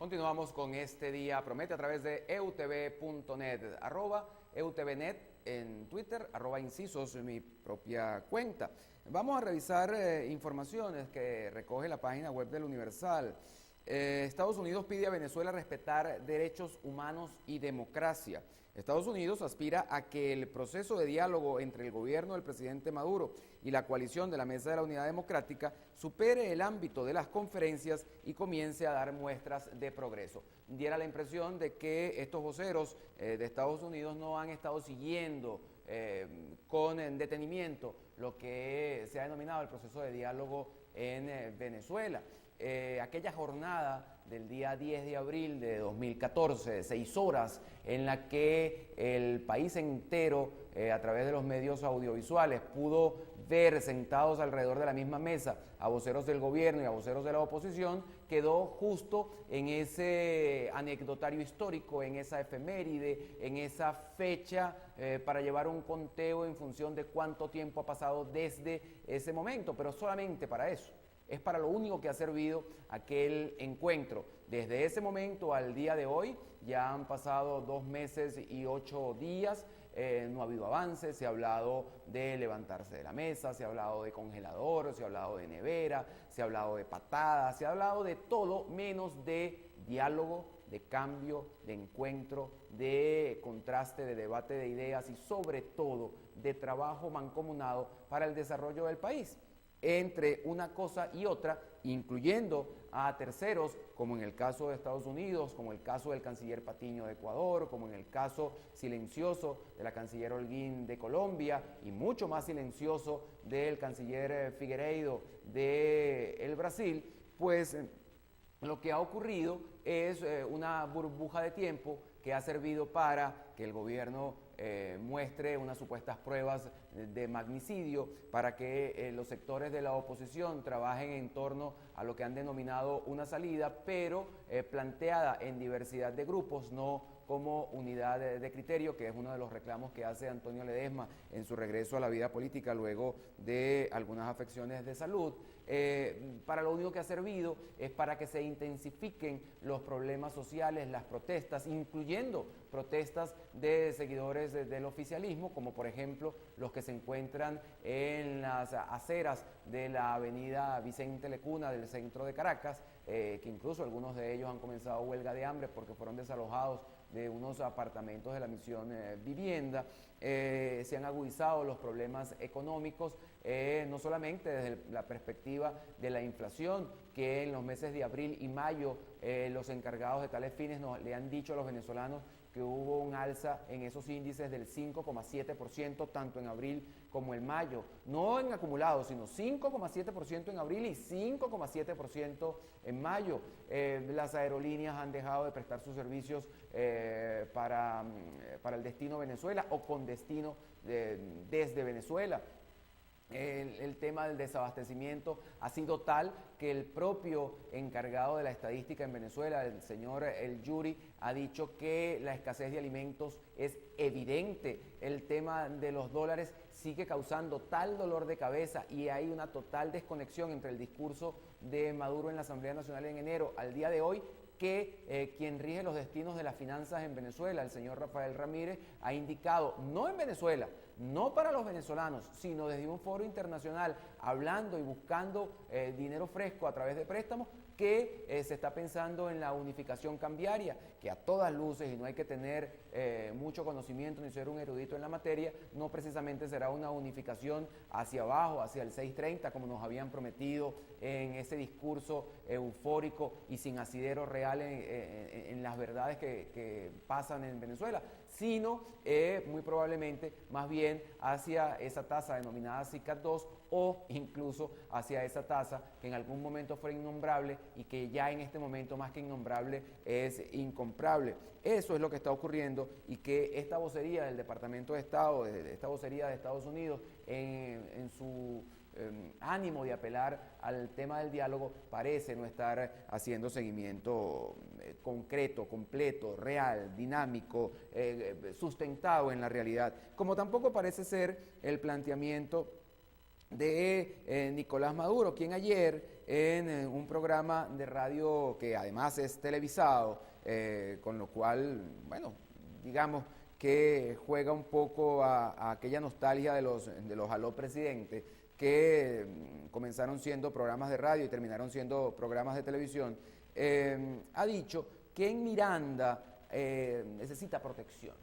Continuamos con este día promete a través de eutv.net, @eutvnet en Twitter, @incisos, mi propia cuenta. Vamos a revisar informaciones que recoge la página web del Universal. Estados Unidos pide a Venezuela respetar derechos humanos y democracia. Estados Unidos aspira a que el proceso de diálogo entre el gobierno del presidente Maduro y la coalición de la Mesa de la Unidad Democrática supere el ámbito de las conferencias y comience a dar muestras de progreso. Diera la impresión de que estos voceros de Estados Unidos no han estado siguiendo con detenimiento lo que se ha denominado el proceso de diálogo en Venezuela. Aquella jornada del día 10 de abril de 2014, de 6 horas, en la que el país entero, a través de los medios audiovisuales, pudo ver sentados alrededor de la misma mesa a voceros del gobierno y a voceros de la oposición, quedó justo en ese anecdotario histórico, en esa efeméride, en esa fecha para llevar un conteo en función de cuánto tiempo ha pasado desde ese momento, pero solamente para eso. Es para lo único que ha servido aquel encuentro. Desde ese momento al día de hoy ya han pasado 2 meses y 8 días, no ha habido avances, se ha hablado de levantarse de la mesa, se ha hablado de congelador, se ha hablado de nevera, se ha hablado de patadas, se ha hablado de todo menos de diálogo, de cambio, de encuentro, de contraste, de debate de ideas y sobre todo de trabajo mancomunado para el desarrollo del país. Entre una cosa y otra, incluyendo a terceros, como en el caso de Estados Unidos, como el caso del canciller Patiño de Ecuador, como en el caso silencioso de la canciller Holguín de Colombia y mucho más silencioso del canciller Figueiredo de Brasil, pues lo que ha ocurrido es una burbuja de tiempo que ha servido para que el gobierno muestre unas supuestas pruebas de magnicidio, para que los sectores de la oposición trabajen en torno a lo que han denominado una salida, pero planteada en diversidad de grupos, no como unidad de criterio, que es uno de los reclamos que hace Antonio Ledesma en su regreso a la vida política luego de algunas afecciones de salud. Para lo único que ha servido es para que se intensifiquen los problemas sociales, las protestas, incluyendo protestas de seguidores del oficialismo, como por ejemplo los que se encuentran en las aceras de la avenida Vicente Lecuna del centro de Caracas, que incluso algunos de ellos han comenzado huelga de hambre porque fueron desalojados de unos apartamentos de la misión Vivienda. Se han agudizado los problemas económicos, no solamente desde la perspectiva de la inflación, que en los meses de abril y mayo los encargados de tales fines le han dicho a los venezolanos que hubo un alza en esos índices del 5,7% tanto en abril como en mayo, no en acumulado, sino 5,7% en abril y 5,7% en mayo. Las aerolíneas han dejado de prestar sus servicios para el destino Venezuela o con destino desde Venezuela. El tema del desabastecimiento ha sido tal que el propio encargado de la estadística en Venezuela, el señor El Yuri, ha dicho que la escasez de alimentos es evidente. El tema de los dólares sigue causando tal dolor de cabeza y hay una total desconexión entre el discurso de Maduro en la Asamblea Nacional en enero al día de hoy, que quien rige los destinos de las finanzas en Venezuela, el señor Rafael Ramírez, ha indicado, no en Venezuela, no para los venezolanos, sino desde un foro internacional, hablando y buscando dinero fresco a través de préstamos, que se está pensando en la unificación cambiaria, que a todas luces, y no hay que tener mucho conocimiento ni ser un erudito en la materia, no precisamente será una unificación hacia abajo, hacia el 630, como nos habían prometido en ese discurso eufórico y sin asidero real en las verdades que pasan en Venezuela, sino muy probablemente más bien hacia esa tasa denominada CICAT 2 o incluso hacia esa tasa que en algún momento fue innombrable y que ya en este momento más que innombrable es incomprable. Eso es lo que está ocurriendo y que esta vocería del Departamento de Estado, esta vocería de Estados Unidos en su ánimo de apelar al tema del diálogo, parece no estar haciendo seguimiento concreto, completo, real, dinámico, sustentado en la realidad, como tampoco parece ser el planteamiento de Nicolás Maduro, quien ayer en un programa de radio que además es televisado, con lo cual, bueno, digamos que juega un poco a aquella nostalgia de los Aló Presidente, que comenzaron siendo programas de radio y terminaron siendo programas de televisión, ha dicho que en Miranda necesita protección,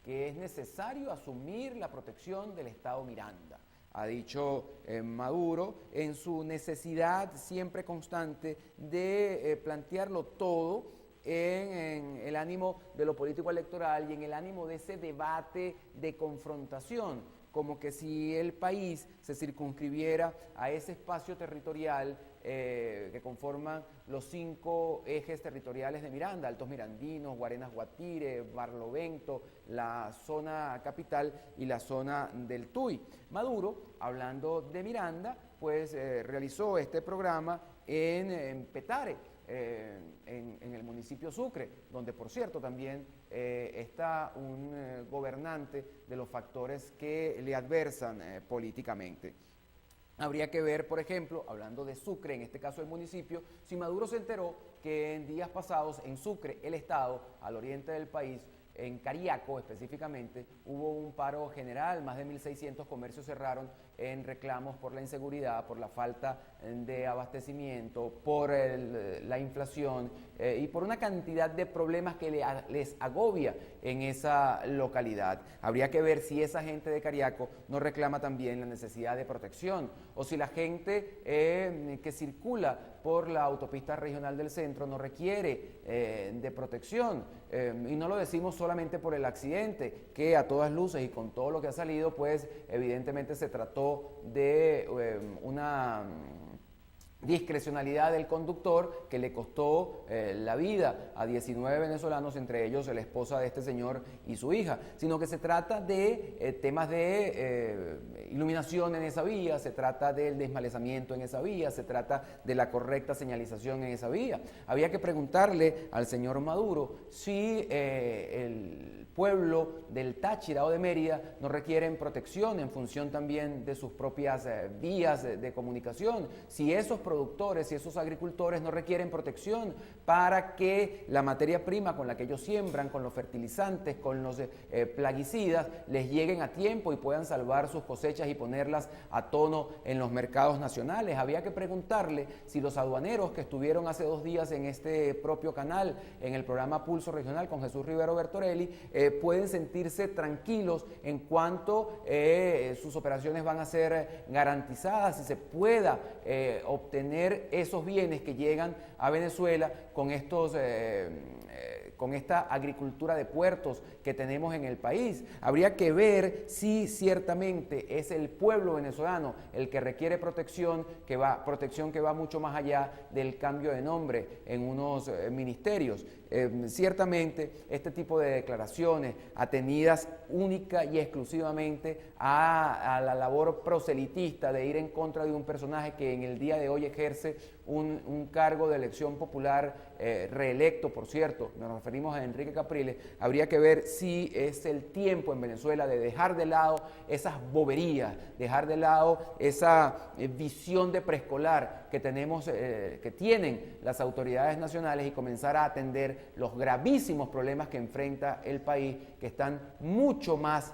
que es necesario asumir la protección del Estado Miranda. Ha dicho Maduro en su necesidad siempre constante de plantearlo todo en el ánimo de lo político electoral y en el ánimo de ese debate de confrontación, como que si el país se circunscribiera a ese espacio territorial que conforman los 5 ejes territoriales de Miranda: Altos Mirandinos, Guarenas Guatire, Barlovento, la zona capital y la zona del Tuy. Maduro, hablando de Miranda, pues realizó este programa en Petare, en el municipio Sucre, donde por cierto también está un gobernante de los factores que le adversan políticamente. Habría que ver, por ejemplo, hablando de Sucre, en este caso el municipio, si Maduro se enteró que en días pasados en Sucre, el estado, al oriente del país, en Cariaco específicamente, hubo un paro general, más de 1.600 comercios cerraron en reclamos por la inseguridad, por la falta de abastecimiento, por la inflación y por una cantidad de problemas que les agobia en esa localidad. Habría que ver si esa gente de Cariaco no reclama también la necesidad de protección, o si la gente que circula por la autopista regional del centro no requiere de protección. Y no lo decimos solamente por el accidente, que a todas luces y con todo lo que ha salido, pues evidentemente se trató de una discrecionalidad del conductor que le costó la vida a 19 venezolanos, entre ellos la esposa de este señor y su hija, sino que se trata de temas de iluminación en esa vía, se trata del desmalezamiento en esa vía, se trata de la correcta señalización en esa vía. Había que preguntarle al señor Maduro si el pueblo del Táchira o de Mérida no requieren protección en función también de sus propias vías de comunicación, si esos productores y esos agricultores no requieren protección para que la materia prima con la que ellos siembran, con los fertilizantes, con los plaguicidas, les lleguen a tiempo y puedan salvar sus cosechas y ponerlas a tono en los mercados nacionales. Había que preguntarle si los aduaneros que estuvieron hace 2 días en este propio canal, en el programa Pulso Regional con Jesús Rivero Bertorelli, pueden sentirse tranquilos en cuanto sus operaciones van a ser garantizadas y se pueda obtener esos bienes que llegan a Venezuela con esta agricultura de puertos que tenemos en el país. Habría que ver si ciertamente es el pueblo venezolano el que requiere protección que va mucho más allá del cambio de nombre en unos ministerios. Ciertamente este tipo de declaraciones atenidas única y exclusivamente a la labor proselitista de ir en contra de un personaje que en el día de hoy ejerce un cargo de elección popular reelecto, por cierto, nos referimos a Enrique Capriles. Habría que ver si es el tiempo en Venezuela de dejar de lado esas boberías, dejar de lado esa visión de preescolar que tenemos, que tienen las autoridades nacionales y comenzar a atender los gravísimos problemas que enfrenta el país, que están mucho más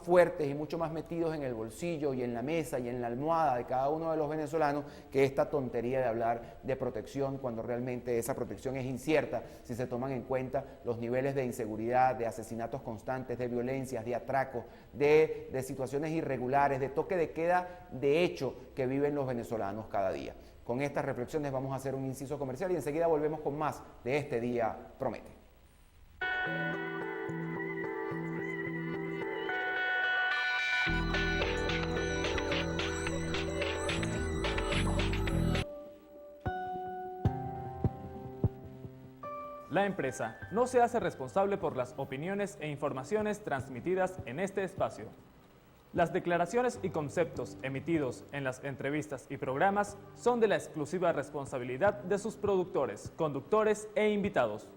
fuertes y mucho más metidos en el bolsillo y en la mesa y en la almohada de cada uno de los venezolanos que esta tontería de hablar de protección, cuando realmente esa protección es incierta si se toman en cuenta los niveles de inseguridad, de asesinatos constantes, de violencias, de atracos, de situaciones irregulares, de toque de queda de hecho que viven los venezolanos cada día. Con estas reflexiones vamos a hacer un inciso comercial y enseguida volvemos con más de Este Día Promete. La empresa no se hace responsable por las opiniones e informaciones transmitidas en este espacio. Las declaraciones y conceptos emitidos en las entrevistas y programas son de la exclusiva responsabilidad de sus productores, conductores e invitados.